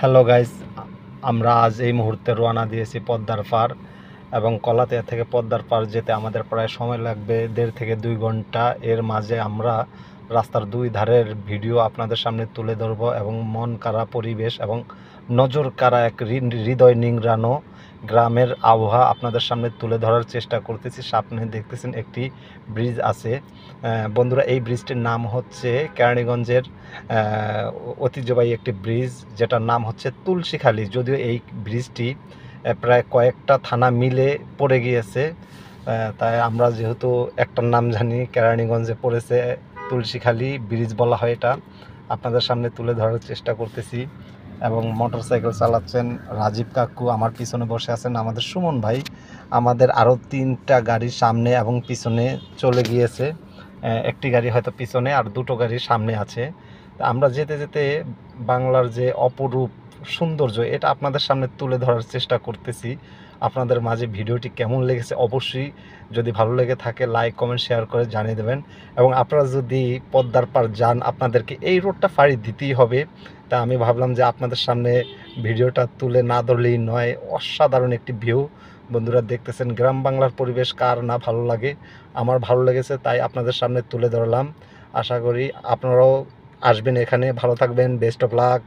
Hello guys, আমরা আজ এই মুহূর্তে রওনা দিয়েছি পদ্মার পার এবং কলাতিয়া থেকে পদ্মার পার যেতে আমাদের প্রায় সময় লাগবে 1.5 থেকে 2 ঘন্টা। এর মাঝে আমরা রাস্তার দুই ধারের ভিডিও আপনাদের সামনে তুলে ধরবো এবং মন কাড়া পরিবেশ এবং নজর কাড়া এক হৃদয় নিংড়ানো গ্রামের আবহাওয়া আপনাদের সামনে তুলে ধরার চেষ্টা করতেছি। সামনে দেখতেছেন একটি ব্রিজ আছে। বন্ধুরা, এই ব্রিজটির নাম হচ্ছে কেরানীগঞ্জের ঐতিহ্যবাহী একটি ব্রিজ, যেটার নাম হচ্ছে তুলসীখালী। যদিও এই ব্রিজটি প্রায় কয়েকটা থানা মিলে পড়ে গিয়েছে, তাই আমরা যেহেতু একটার নাম জানি, কেরানীগঞ্জে পড়েছে, তুলসীখালী ব্রিজ বলা হয় এটা। আপনাদের সামনে তুলে ধরার চেষ্টা করতেছি এবং মোটরসাইকেল চালাচ্ছেন রাজীব কাকু, আমার পিছনে বসে আছেন আমাদের সুমন ভাই। আমাদের আরও 3টা গাড়ি সামনে এবং পিছনে চলে গিয়েছে। একটি গাড়ি হয়তো পিছনে আর 2টো গাড়ি সামনে আছে। আমরা যেতে যেতে বাংলার যে অপরূপ সৌন্দর্য, এটা আপনাদের সামনে তুলে ধরার চেষ্টা করতেছি। আপনাদের মাঝে ভিডিওটি কেমন লেগেছে অবশ্যই, যদি ভালো লেগে থাকে লাইক কমেন্ট শেয়ার করে জানিয়ে দেবেন। এবং আপনারা যদি পদ্মার পার যান, আপনাদেরকে এই রোডটা পাড়ি দিতেই হবে। তা আমি ভাবলাম যে আপনাদের সামনে ভিডিওটা তুলে না ধরলেই নয়। অসাধারণ একটি ভিউ। বন্ধুরা দেখতেছেন, গ্রাম বাংলার পরিবেশ কার না ভালো লাগে। আমার ভালো লেগেছে, তাই আপনাদের সামনে তুলে ধরলাম। আশা করি আপনারাও আসবেন এখানে। ভালো থাকবেন, বেস্ট অফ লাক।